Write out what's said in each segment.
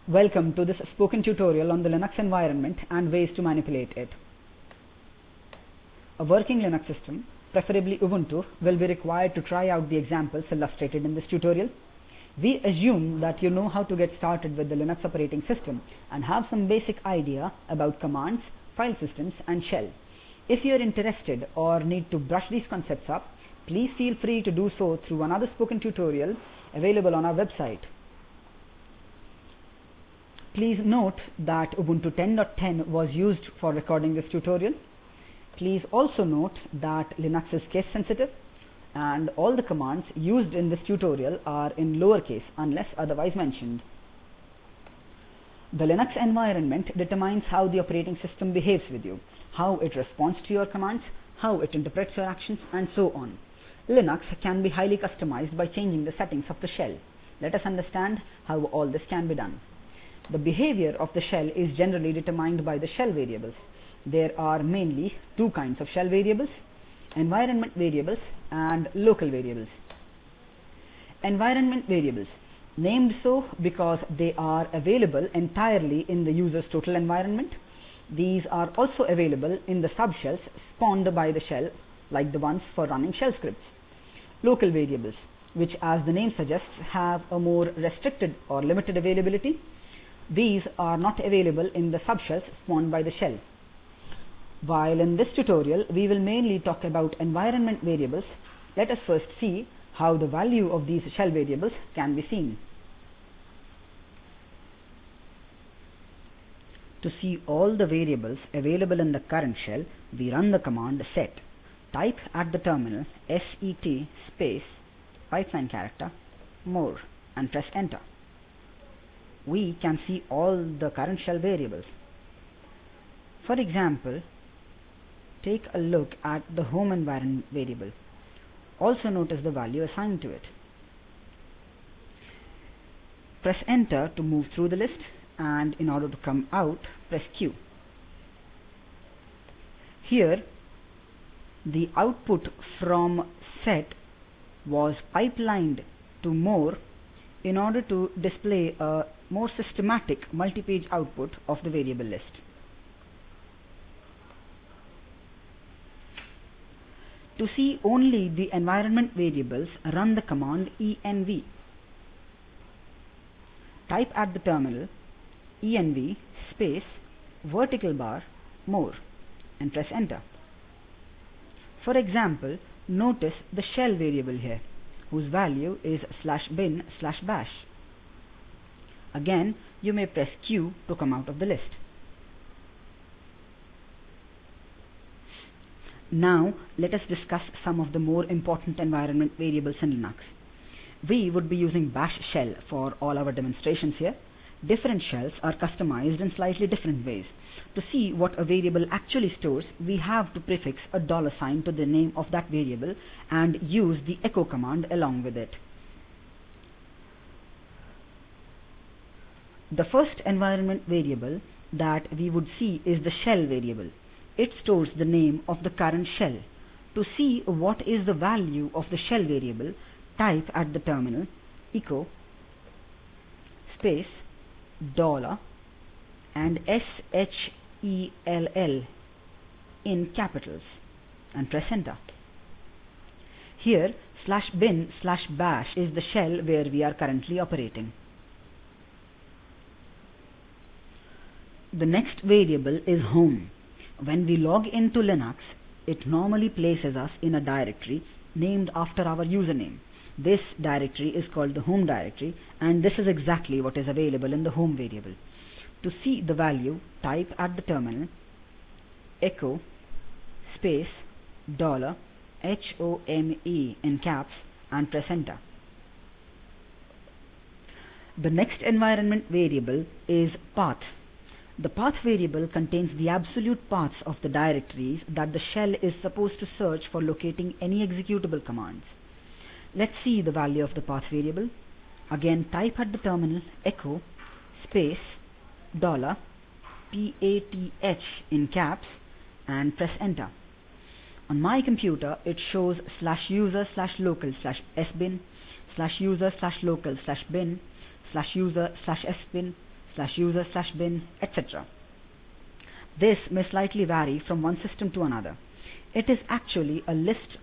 Welcome to this spoken tutorial on the Linux environment and ways to manipulate it. A working Linux system, preferably Ubuntu, will be required to try out the examples illustrated in this tutorial. We assume that you know how to get started with the Linux operating system and have some basic idea about commands, file systems and shell. If you are interested or need to brush these concepts up, please feel free to do so through another spoken tutorial available on our website. Please note that Ubuntu 10.10 was used for recording this tutorial. Please also note that Linux is case sensitive and all the commands used in this tutorial are in lowercase unless otherwise mentioned. The Linux environment determines how the operating system behaves with you, how it responds to your commands, how it interprets your actions, and so on. Linux can be highly customized by changing the settings of the shell. Let us understand how all this can be done. The behavior of the shell is generally determined by the shell variables. There are mainly two kinds of shell variables: environment variables and local variables. Environment variables, named so because they are available entirely in the user's total environment. These are also available in the subshells spawned by the shell, like the ones for running shell scripts. Local variables, which as the name suggests have a more restricted or limited availability. These are not available in the subshells spawned by the shell. While in this tutorial we will mainly talk about environment variables, let us first see how the value of these shell variables can be seen. To see all the variables available in the current shell, we run the command set. Type at the terminal set space pipeline character more and press enter. We can see all the current shell variables. For example, take a look at the home environment variable. Also notice the value assigned to it. Press enter to move through the list, and in order to come out, press Q. Here, the output from set was pipelined to more in order to display a more systematic multi-page output of the variable list. To see only the environment variables, run the command env. Type at the terminal env space vertical bar more and press enter. For example, notice the shell variable here, whose value is /bin/bash. Again, you may press Q to come out of the list. Now, let us discuss some of the more important environment variables in Linux. We would be using bash shell for all our demonstrations here. Different shells are customized in slightly different ways. To see what a variable actually stores, we have to prefix a $sign to the name of that variable and use the echo command along with it. The first environment variable that we would see is the shell variable. It stores the name of the current shell. To see what is the value of the shell variable, type at the terminal echo space $ and shell in capitals and press enter. Here /bin/bash is the shell where we are currently operating. The next variable is home. When we log into Linux, it normally places us in a directory named after our username. This directory is called the home directory, and this is exactly what is available in the home variable. To see the value, type at the terminal echo space $home in caps and press enter. The next environment variable is path. The path variable contains the absolute paths of the directories that the shell is supposed to search for locating any executable commands. Let's see the value of the path variable. Again, type at the terminal echo space $path in caps and press enter. On my computer, it shows /user/local/sbin /user/local/bin /user/sbin /user/bin, etc. This may slightly vary from one system to another. It is actually a list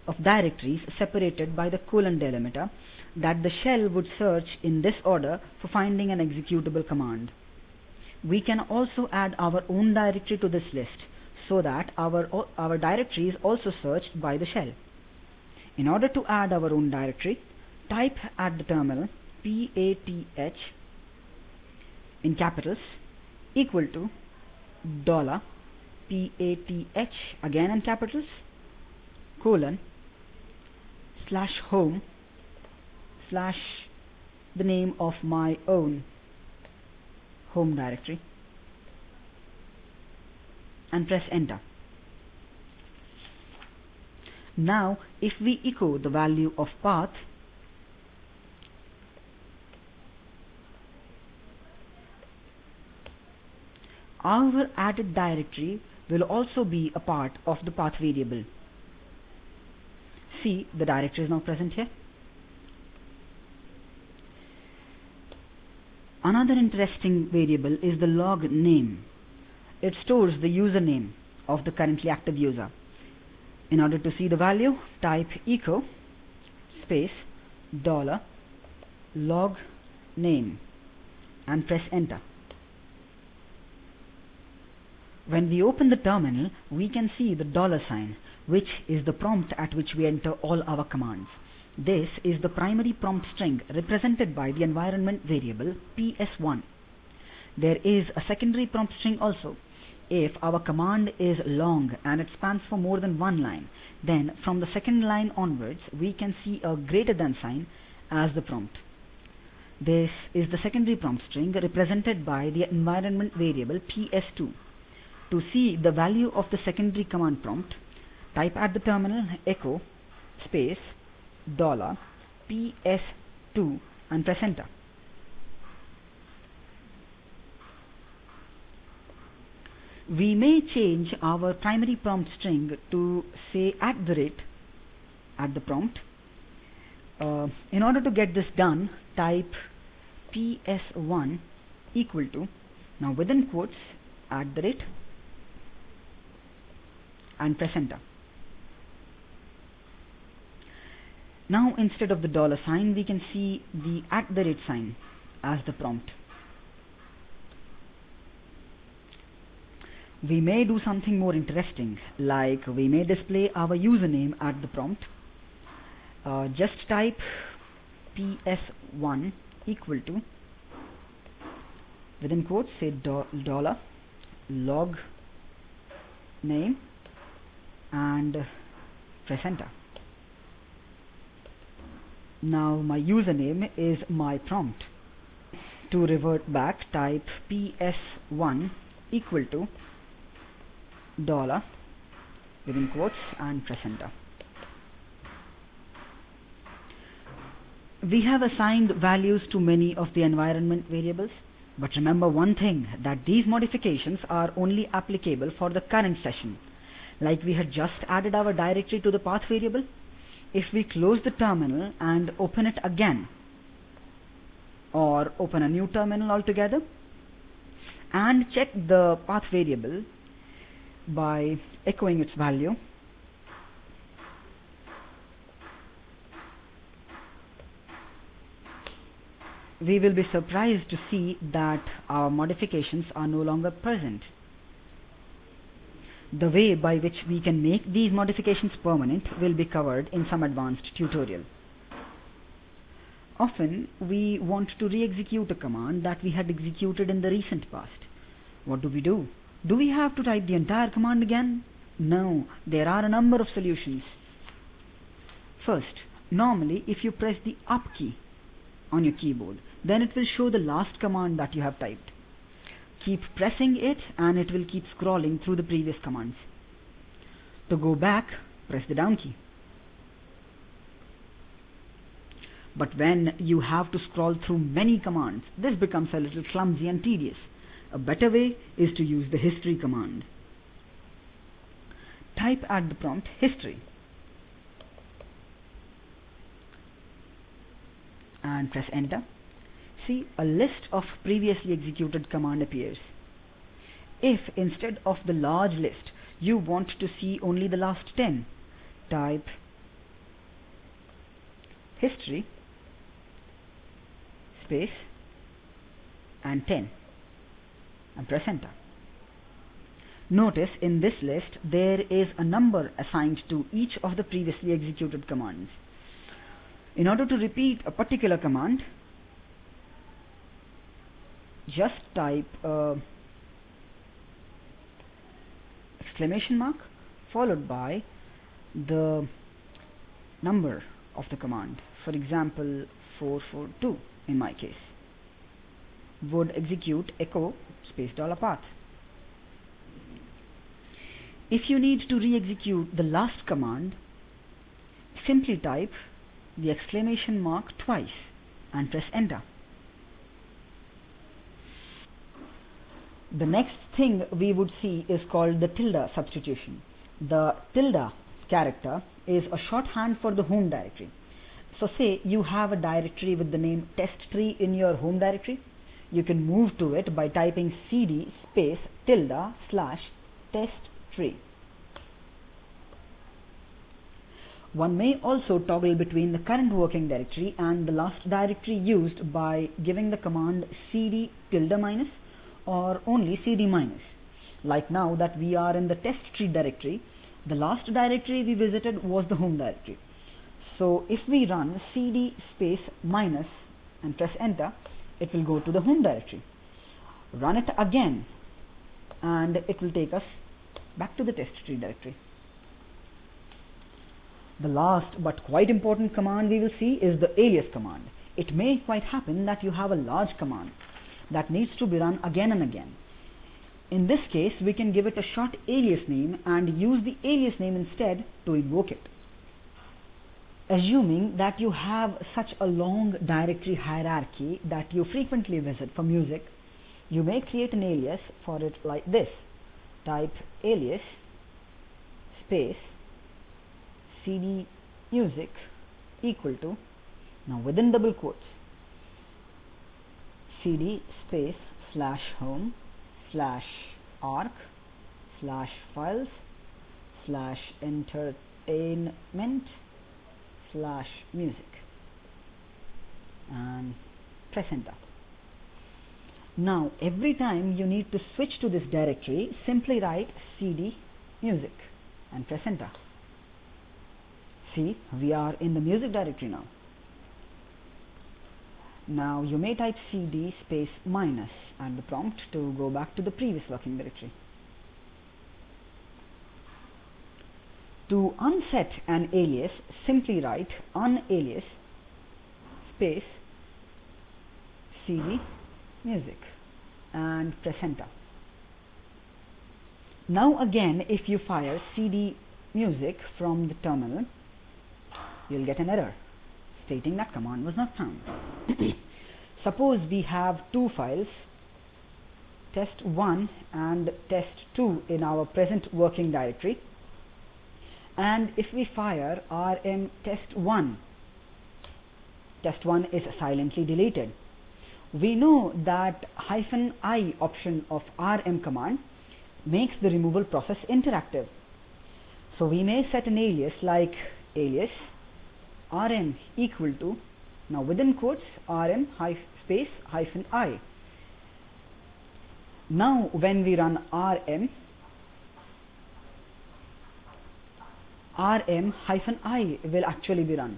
of directories separated by the colon delimiter that the shell would search in this order for finding an executable command. We can also add our own directory to this list so that our directory is also searched by the shell. In order to add our own directory, type at the terminal path in capitals equal to $path again in capitals colon /home/ the name of my own home directory and press enter. Now if we echo the value of path, our added directory will also be a part of the path variable. See, the directory is now present here. Another interesting variable is the log name. It stores the username of the currently active user. In order to see the value, type echo space $log name and press enter. When we open the terminal, we can see the $sign, which is the prompt at which we enter all our commands. This is the primary prompt string represented by the environment variable ps1. There is a secondary prompt string also. If our command is long and it spans for more than one line, then from the second line onwards we can see a greater than sign as the prompt. This is the secondary prompt string represented by the environment variable ps2. To see the value of the secondary command prompt, type at the terminal echo space $ps2 and press enter. We may change our primary prompt string to say @ at the prompt. In order to get this done, type ps1 equal to, now within quotes, @ and press enter. Now instead of the $sign, we can see the @ sign as the prompt. We may do something more interesting, like we may display our username at the prompt. Just type ps1 equal to, within quotes, say $log name and press enter. Now my username is my prompt. To revert back, type ps1 equal to $ within quotes and press enter. We have assigned values to many of the environment variables, but remember one thing, that these modifications are only applicable for the current session. Like we had just added our directory to the path variable. If we close the terminal and open it again, or open a new terminal altogether and check the path variable by echoing its value, we will be surprised to see that our modifications are no longer present. The way by which we can make these modifications permanent will be covered in some advanced tutorial. Often we want to re-execute a command that we had executed in the recent past. What do? Do we have to type the entire command again? No, there are a number of solutions. First, normally if you press the up key on your keyboard, then it will show the last command that you have typed. Keep pressing it and it will keep scrolling through the previous commands. To go back, press the down key. But when you have to scroll through many commands, this becomes a little clumsy and tedious. A better way is to use the history command. Type at the prompt history and press enter. see a list of previously executed command appears. If instead of the large list you want to see only the last 10, type history space and 10 and press enter. Notice in this list there is a number assigned to each of the previously executed commands. In order to repeat a particular command, just type exclamation mark followed by the number of the command. For example, 442 in my case would execute echo space $path. If you need to re-execute the last command, simply type the exclamation mark twice and press enter. The next thing we would see is called the tilde substitution. The tilde character is a shorthand for the home directory. So say you have a directory with the name test3 in your home directory. You can move to it by typing cd space tilde slash test3. One may also toggle between the current working directory and the last directory used by giving the command cd tilde minus or only cd minus. Like now that we are in the test3 directory, the last directory we visited was the home directory. So if we run cd space minus and press enter, it will go to the home directory. Run it again and it will take us back to the test3 directory. The last but quite important command we will see is the alias command. It may quite happen that you have a large command that needs to be run again and again. In this case, we can give it a short alias name and use the alias name instead to invoke it. Assuming that you have such a long directory hierarchy that you frequently visit for music, you may create an alias for it like this. Type alias space cd music equal to, now within double quotes, cd space slash home slash arc slash files slash entertainment slash music and press enter. Now every time you need to switch to this directory, simply write cd music and press enter. See, we are in the music directory now. Now you may type cd space minus at the prompt to go back to the previous working directory. To unset an alias, simply write unalias space cd music and press enter. Now again, if you fire cd music from the terminal, you'll get an error stating that command was not found. Suppose we have two files, test1 and test2 in our present working directory, and if we fire rm test1, test1 is silently deleted. We know that -i option of rm command makes the removal process interactive. So we may set an alias like alias rm equal to, now within quotes, rm space -i. Now when we run rm -i will actually be run.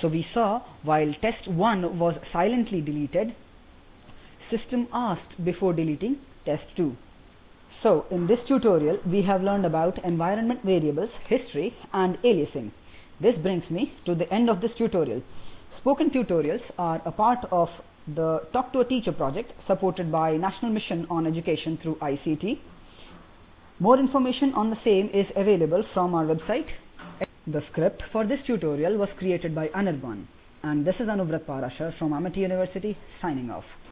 So we saw while test1 was silently deleted, system asked before deleting test2. So in this tutorial we have learned about environment variables, history and aliasing. This brings me to the end of this tutorial. Spoken tutorials are a part of the Talk to a Teacher project supported by National Mission on Education through ICT. More information on the same is available from our website. The script for this tutorial was created by Anirban, and this is Anuvrat Parashar from Amity University signing off.